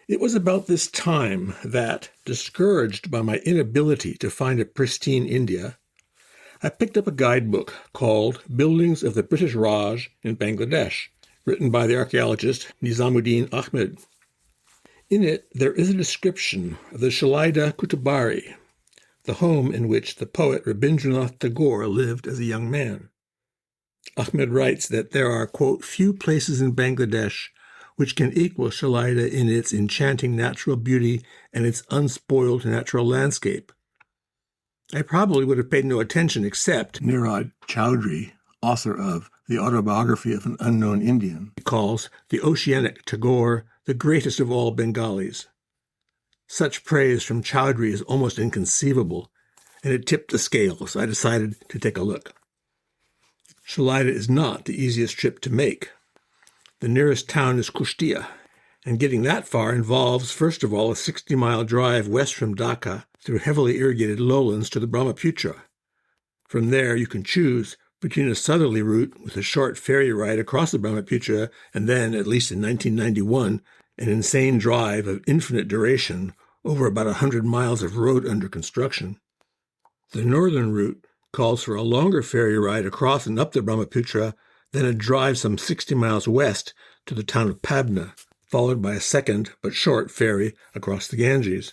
It was about this time that, discouraged by my inability to find a pristine India, I picked up a guidebook called Buildings of the British Raj in Bangladesh, written by the archaeologist Nizamuddin Ahmed. In it, there is a description of the Shalaida Kutubari, the home in which the poet Rabindranath Tagore lived as a young man. Ahmed writes that there are, quote, few places in Bangladesh which can equal Shalaida in its enchanting natural beauty and its unspoiled natural landscape. I probably would have paid no attention except Niraj Chowdhury, author of The Autobiography of an Unknown Indian, calls the oceanic Tagore the greatest of all Bengalis. Such praise from Chowdhury is almost inconceivable, and it tipped the scales. I decided to take a look. Shalaida is not the easiest trip to make. The nearest town is Kushtia, and getting that far involves, first of all, a 60-mile drive west from Dhaka through heavily irrigated lowlands to the Brahmaputra. From there, you can choose between a southerly route with a short ferry ride across the Brahmaputra and then, at least in 1991, an insane drive of infinite duration over about 100 miles of road under construction. The northern route calls for a longer ferry ride across and up the Brahmaputra, then a drive some 60 miles west to the town of Pabna, followed by a second but short ferry across the Ganges.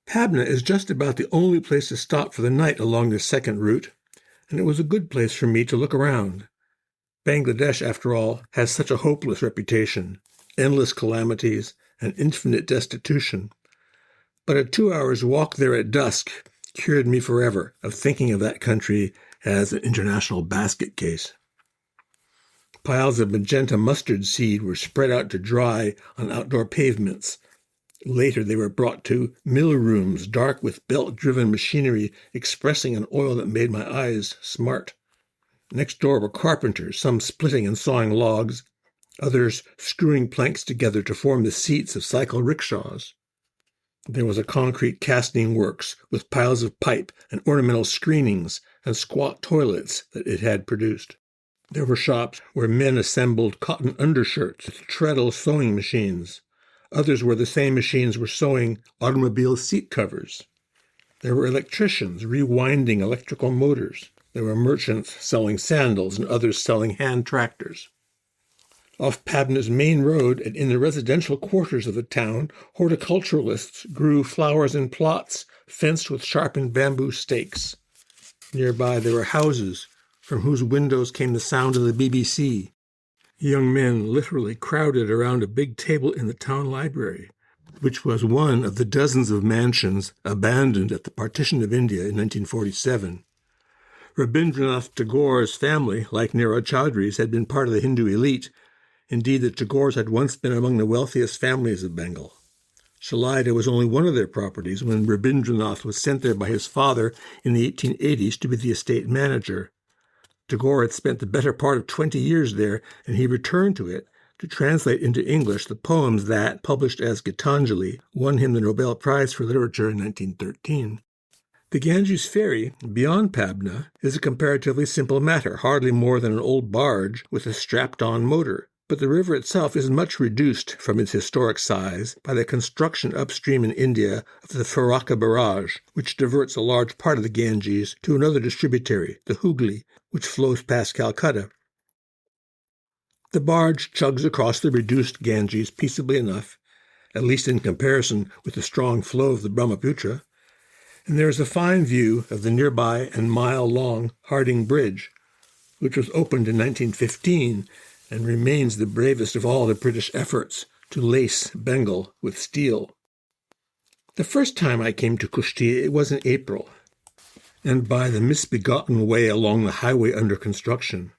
Pabna is just about the only place to stop for the night along this second route, and it was a good place for me to look around. Bangladesh, after all, has such a hopeless reputation, endless calamities, and infinite destitution. But a 2 hours walk there at dusk cured me forever of thinking of that country as an international basket case. Piles of magenta mustard seed were spread out to dry on outdoor pavements. Later they were brought to mill rooms dark with belt-driven machinery expressing an oil that made my eyes smart. Next door were carpenters, some splitting and sawing logs, others screwing planks together to form the seats of cycle rickshaws. There was a concrete casting works with piles of pipe and ornamental screenings and squat toilets that it had produced. There were shops where men assembled cotton undershirts with treadle sewing machines. Others where the same machines were sewing automobile seat covers. There were electricians rewinding electrical motors. There were merchants selling sandals and others selling hand tractors. Off Pabna's main road and in the residential quarters of the town, horticulturalists grew flowers in plots fenced with sharpened bamboo stakes. Nearby there were houses from whose windows came the sound of the BBC. Young men literally crowded around a big table in the town library, which was one of the dozens of mansions abandoned at the partition of India in 1947. Rabindranath Tagore's family, like Niraj Chowdhury's, had been part of the Hindu elite. Indeed, the Tagores had once been among the wealthiest families of Bengal. Shalaida was only one of their properties when Rabindranath was sent there by his father in the 1880s to be the estate manager. Tagore had spent the better part of 20 years there, and he returned to it to translate into English the poems that, published as Gitanjali, won him the Nobel Prize for Literature in 1913. The Ganges ferry, beyond Pabna, is a comparatively simple matter, hardly more than an old barge with a strapped-on motor. But the river itself is much reduced from its historic size by the construction upstream in India of the Farakka barrage, which diverts a large part of the Ganges to another distributary, the Hooghly, which flows past Calcutta. The barge chugs across the reduced Ganges peaceably enough, at least in comparison with the strong flow of the Brahmaputra, and there is a fine view of the nearby and mile-long Harding Bridge, which was opened in 1915 and remains the bravest of all the British efforts to lace Bengal with steel. The first time I came to Kushtia, it was in April, and by the misbegotten way along the highway under construction.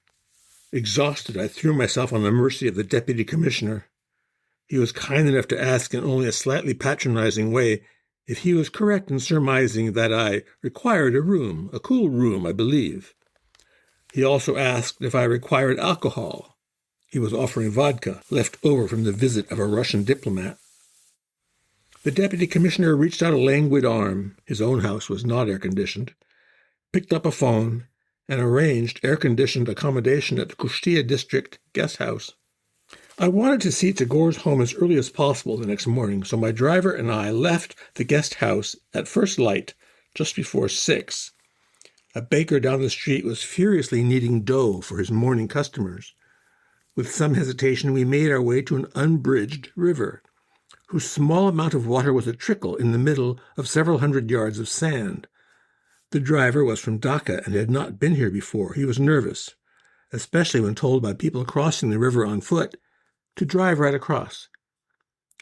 Exhausted, I threw myself on the mercy of the deputy commissioner. He was kind enough to ask in only a slightly patronizing way if he was correct in surmising that I required a room, a cool room, I believe. He also asked if I required alcohol. He was offering vodka, left over from the visit of a Russian diplomat. The deputy commissioner reached out a languid arm, his own house was not air-conditioned, picked up a phone, and arranged air-conditioned accommodation at the Kushtia district guest house. I wanted to see Tagore's home as early as possible the next morning, so my driver and I left the guest house at first light, just before 6. A baker down the street was furiously kneading dough for his morning customers. With some hesitation, we made our way to an unbridged river, whose small amount of water was a trickle in the middle of several hundred yards of sand. The driver was from Dhaka and had not been here before. He was nervous, especially when told by people crossing the river on foot to drive right across.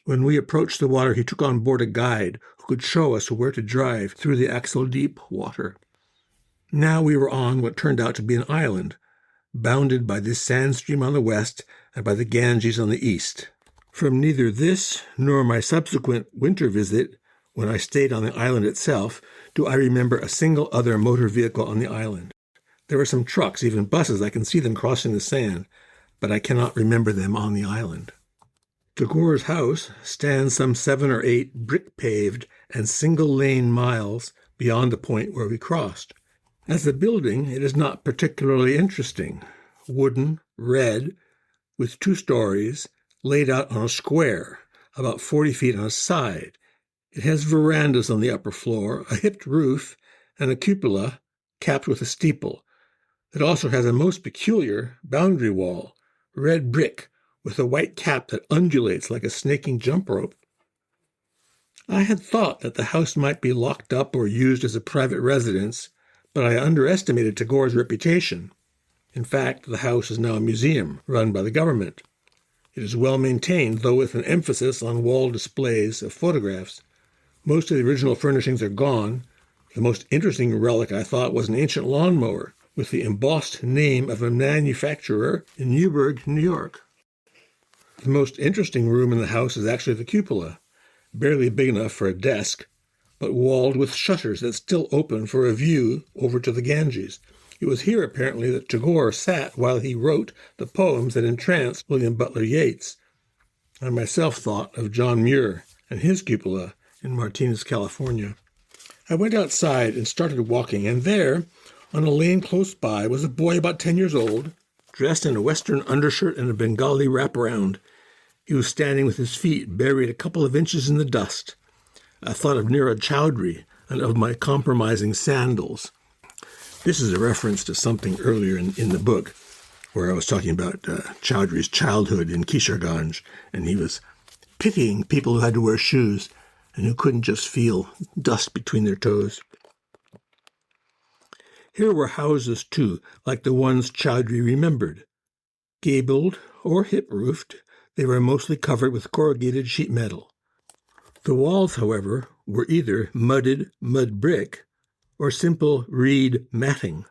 When we approached the water, he took on board a guide who could show us where to drive through the axle-deep water. Now we were on what turned out to be an island, bounded by this sand stream on the west and by the Ganges on the east. From neither this nor my subsequent winter visit, when I stayed on the island itself, do I remember a single other motor vehicle on the island. There were some trucks, even buses. I can see them crossing the sand, but I cannot remember them on the island. Tagore's house stands some 7 or 8 brick-paved and single-lane miles beyond the point where we crossed. As a building, it is not particularly interesting. Wooden, red, with 2 stories, laid out on a square, about 40 feet on a side. It has verandas on the upper floor, a hipped roof, and a cupola capped with a steeple. It also has a most peculiar boundary wall, red brick, with a white cap that undulates like a snaking jump rope. I had thought that the house might be locked up or used as a private residence, but I underestimated Tagore's reputation. In fact, the house is now a museum run by the government. It is well maintained, though with an emphasis on wall displays of photographs. Most of the original furnishings are gone. The most interesting relic, I thought, was an ancient lawnmower with the embossed name of a manufacturer in Newburgh, New York. The most interesting room in the house is actually the cupola, barely big enough for a desk, but walled with shutters that still open for a view over to the Ganges. It was here, apparently, that Tagore sat while he wrote the poems that entranced William Butler Yeats. I myself thought of John Muir and his cupola in Martinez, California. I went outside and started walking, and there, on a lane close by, was a boy about 10 years old, dressed in a western undershirt and a Bengali wraparound. He was standing with his feet buried a couple of inches in the dust. I thought of Neeraj Chowdhury and of my compromising sandals. This is a reference to something earlier in the book where I was talking about Chowdhury's childhood in Kisharganj, and he was pitying people who had to wear shoes and who couldn't just feel dust between their toes. Here were houses, too, like the ones Chowdhury remembered. Gabled or hip-roofed, they were mostly covered with corrugated sheet metal. The walls, however, were either mudded mud brick or simple reed matting.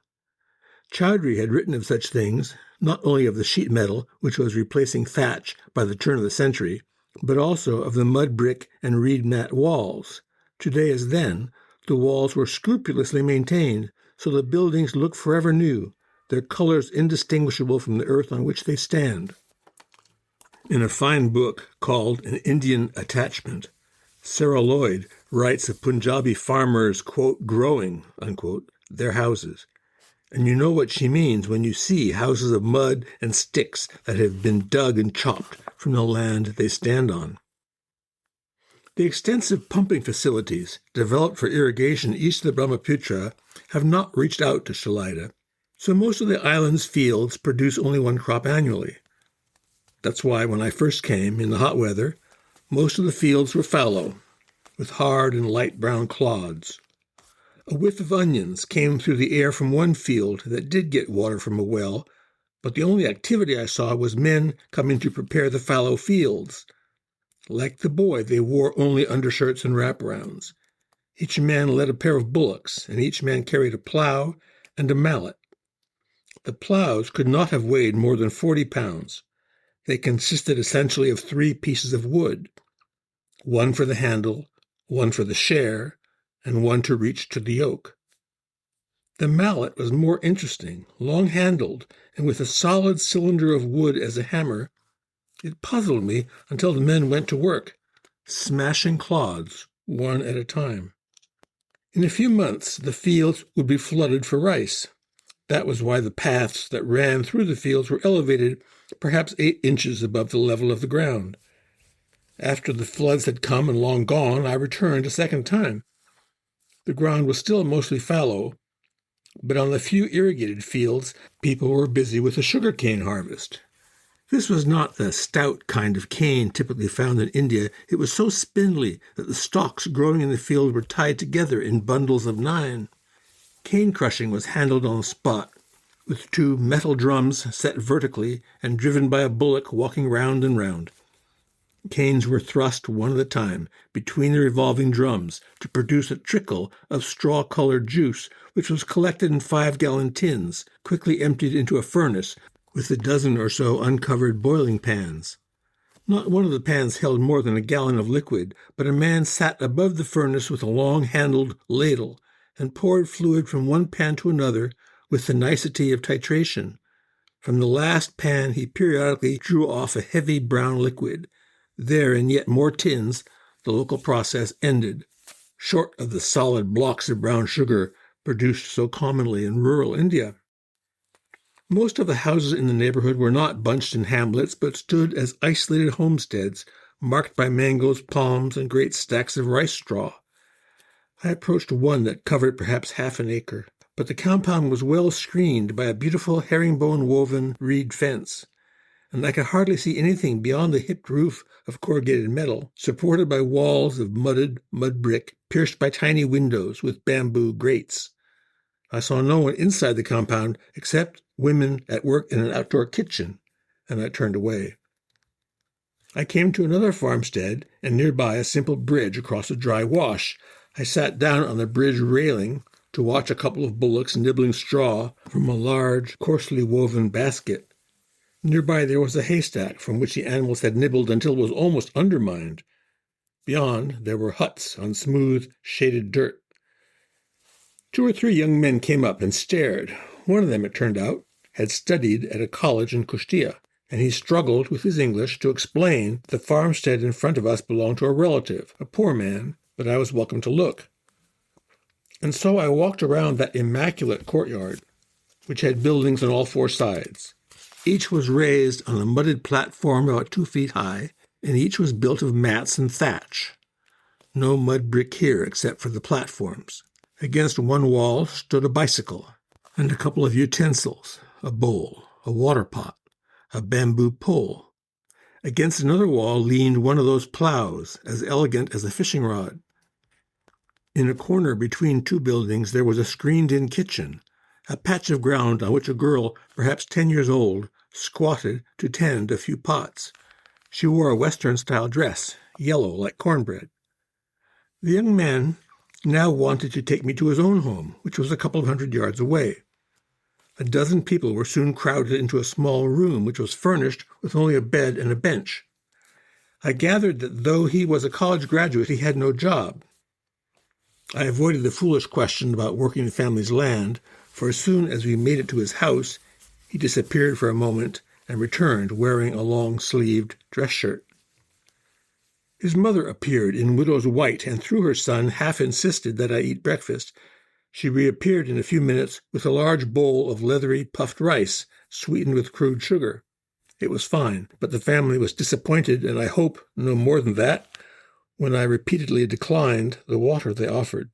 Chowdhury had written of such things, not only of the sheet metal, which was replacing thatch by the turn of the century, but also of the mud brick and reed mat walls. Today as then, the walls were scrupulously maintained, so the buildings look forever new, their colors indistinguishable from the earth on which they stand. In a fine book called An Indian Attachment, Sarah Lloyd writes of Punjabi farmers, quote, growing, unquote, their houses. And you know what she means when you see houses of mud and sticks that have been dug and chopped from the land they stand on. The extensive pumping facilities developed for irrigation east of the Brahmaputra have not reached out to Shalaida, so most of the island's fields produce only one crop annually. That's why when I first came in the hot weather, most of the fields were fallow, with hard and light brown clods. A whiff of onions came through the air from one field that did get water from a well, but the only activity I saw was men coming to prepare the fallow fields. Like the boy, they wore only undershirts and wraparounds. Each man led a pair of bullocks, and each man carried a plow and a mallet. The plows could not have weighed more than 40 pounds. They consisted essentially of 3 pieces of wood, one for the handle, one for the share, and one to reach to the yoke. The mallet was more interesting, long-handled, and with a solid cylinder of wood as a hammer. It puzzled me until the men went to work, smashing clods one at a time. In a few months, the fields would be flooded for rice. That was why the paths that ran through the fields were elevated perhaps 8 inches above the level of the ground. After the floods had come and long gone, I returned a second time. The ground was still mostly fallow, but on the few irrigated fields, people were busy with the sugarcane harvest. This was not the stout kind of cane typically found in India. It was so spindly that the stalks growing in the field were tied together in bundles of 9. Cane crushing was handled on the spot, with 2 metal drums set vertically and driven by a bullock walking round and round. Canes were thrust one at a time between the revolving drums to produce a trickle of straw-colored juice, which was collected in 5-gallon tins, quickly emptied into a furnace with a dozen or so uncovered boiling pans. Not one of the pans held more than a gallon of liquid, but a man sat above the furnace with a long-handled ladle and poured fluid from one pan to another with the nicety of titration. From the last pan he periodically drew off a heavy brown liquid. There, in yet more tins, the local process ended, short of the solid blocks of brown sugar produced so commonly in rural India. Most of the houses in the neighborhood were not bunched in hamlets, but stood as isolated homesteads, marked by mangoes, palms, and great stacks of rice straw. I approached one that covered perhaps half an acre, but the compound was well screened by a beautiful herringbone-woven reed fence, and I could hardly see anything beyond the hipped roof of corrugated metal, supported by walls of mud brick, pierced by tiny windows with bamboo grates. I saw no one inside the compound except women at work in an outdoor kitchen, and I turned away. I came to another farmstead, and nearby a simple bridge across a dry wash. I sat down on the bridge railing to watch a couple of bullocks nibbling straw from a large, coarsely woven basket. Nearby there was a haystack from which the animals had nibbled until it was almost undermined. Beyond, there were huts on smooth, shaded dirt. 2 or 3 young men came up and stared. One of them, it turned out, had studied at a college in Kustia, and he struggled with his English to explain the farmstead in front of us belonged to a relative, a poor man, but I was welcome to look. And so I walked around that immaculate courtyard, which had buildings on all 4 sides. Each was raised on a mudded platform about 2 feet high, and each was built of mats and thatch. No mud brick here except for the platforms. Against one wall stood a bicycle, and a couple of utensils, a bowl, a water pot, a bamboo pole. Against another wall leaned one of those plows, as elegant as a fishing rod. In a corner between 2 buildings there was a screened-in kitchen, a patch of ground on which a girl, perhaps 10 years old, squatted to tend a few pots. She wore a Western-style dress, yellow like cornbread. The young man now wanted to take me to his own home, which was a couple of 100 yards away. A dozen people were soon crowded into a small room which was furnished with only a bed and a bench. I gathered that though he was a college graduate, he had no job. I avoided the foolish question about working the family's land, for as soon as we made it to his house, he disappeared for a moment and returned wearing a long-sleeved dress shirt. His mother appeared in widow's white, and through her son half insisted that I eat breakfast. She reappeared in a few minutes with a large bowl of leathery puffed rice, sweetened with crude sugar. It was fine, but the family was disappointed, and I hope no more than that, when I repeatedly declined the water they offered.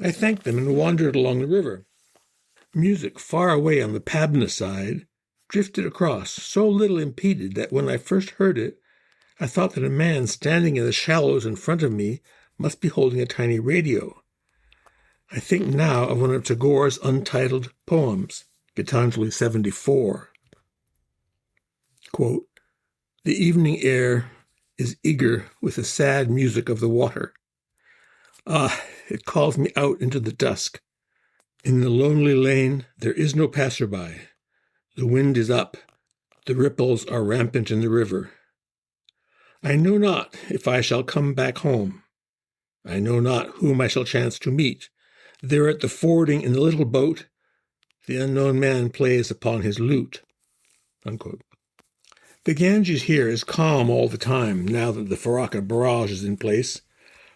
I thanked them and wandered along the river. Music far away on the Pabna side drifted across, so little impeded that when I first heard it, I thought that a man standing in the shallows in front of me must be holding a tiny radio. I think now of one of Tagore's untitled poems, Gitanjali 74. Quote, "The evening air is eager with the sad music of the water. Ah, it calls me out into the dusk. In the lonely lane there is no passerby. The wind is up. The ripples are rampant in the river. I know not if I shall come back home. I know not whom I shall chance to meet. There at the fording in the little boat, the unknown man plays upon his lute." Unquote. The Ganges here is calm all the time, now that the Farakka barrage is in place.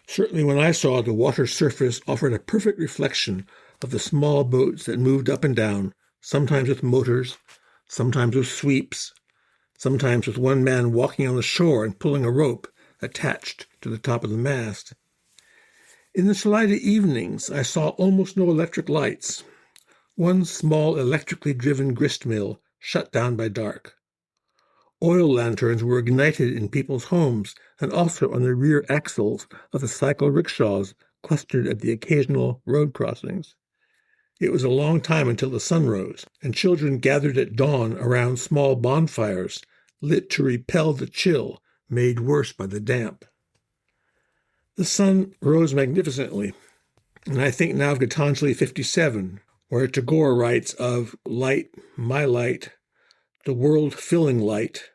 Certainly when I saw it, the water surface offered a perfect reflection of the small boats that moved up and down, sometimes with motors, sometimes with sweeps, sometimes with one man walking on the shore and pulling a rope attached to the top of the mast. In the Salida evenings, I saw almost no electric lights. One small electrically driven grist mill shut down by dark. Oil lanterns were ignited in people's homes and also on the rear axles of the cycle rickshaws clustered at the occasional road crossings. It was a long time until the sun rose, and children gathered at dawn around small bonfires, lit to repel the chill made worse by the damp. The sun rose magnificently, and I think now of Gitanjali 57, where Tagore writes of light, my light, the world-filling light,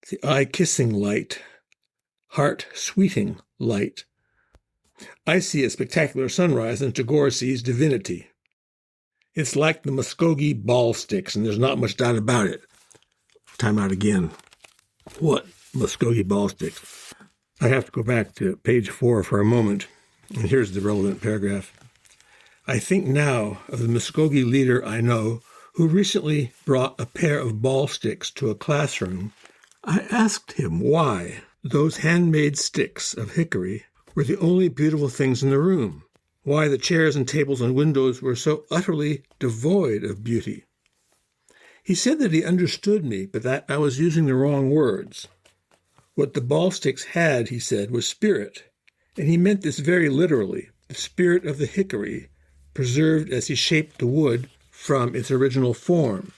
the eye-kissing light, heart-sweeting light. I see a spectacular sunrise, and Tagore sees divinity. It's like the Muskogee ball sticks, and there's not much doubt about it. Time out again. What Muskogee ball sticks? I have to go back to page 4 for a moment, and here's the relevant paragraph. I think now of the Muskogee leader I know who recently brought a pair of ball sticks to a classroom. I asked him why those handmade sticks of hickory were the only beautiful things in the room, why the chairs and tables and windows were so utterly devoid of beauty. He said that he understood me, but that I was using the wrong words. What the ball sticks had, he said, was spirit, and he meant this very literally, the spirit of the hickory, preserved as he shaped the wood from its original form.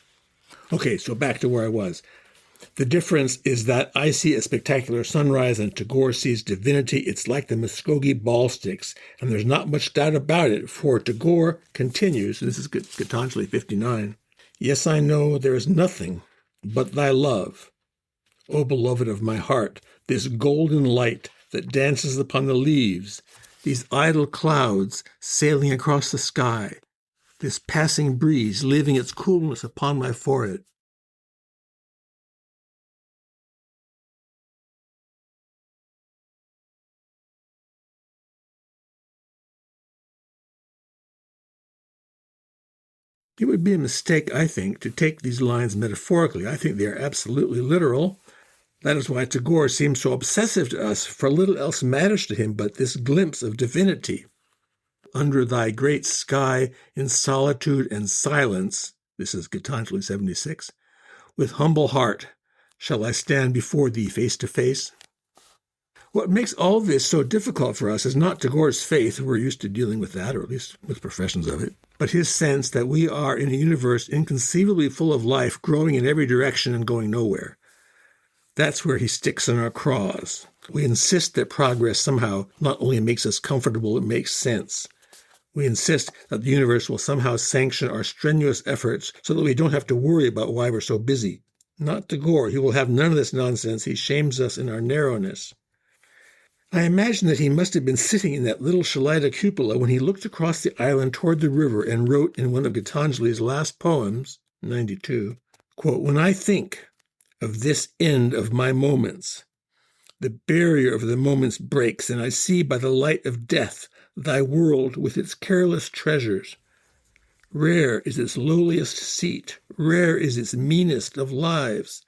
Okay, so back to where I was. The difference is that I see a spectacular sunrise and Tagore sees divinity. It's like the Muskogee ball sticks, and there's not much doubt about it, for Tagore continues, this is Gitanjali 59, yes, I know there is nothing but thy love, O beloved of my heart, this golden light that dances upon the leaves, these idle clouds sailing across the sky, this passing breeze leaving its coolness upon my forehead. It would be a mistake, I think, to take these lines metaphorically. I think they are absolutely literal. That is why Tagore seems so obsessive to us, for little else matters to him but this glimpse of divinity. Under thy great sky, in solitude and silence, this is Gitanjali 76, with humble heart shall I stand before thee face to face. What makes all this so difficult for us is not Tagore's faith, we're used to dealing with that, or at least with professions of it, but his sense that we are in a universe inconceivably full of life, growing in every direction and going nowhere. That's where he sticks in our craws. We insist that progress somehow not only makes us comfortable, it makes sense. We insist that the universe will somehow sanction our strenuous efforts so that we don't have to worry about why we're so busy. Not Tagore. He will have none of this nonsense. He shames us in our narrowness. I imagine that he must have been sitting in that little Salida cupola when he looked across the island toward the river and wrote in one of Gitanjali's last poems, 92, quote, when I think of this end of my moments, the barrier of the moments breaks, and I see by the light of death thy world with its careless treasures. Rare is its lowliest seat, rare is its meanest of lives.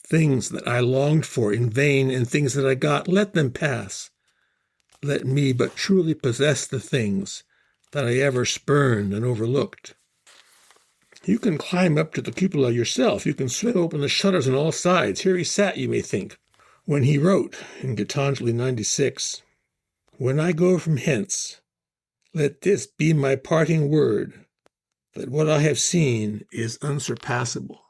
Things that I longed for in vain and things that I got, let them pass. Let me but truly possess the things that I ever spurned and overlooked. You can climb up to the cupola yourself. You can swing open the shutters on all sides. Here he sat, you may think, when he wrote in Gitanjali 96, when I go from hence, let this be my parting word, that what I have seen is unsurpassable.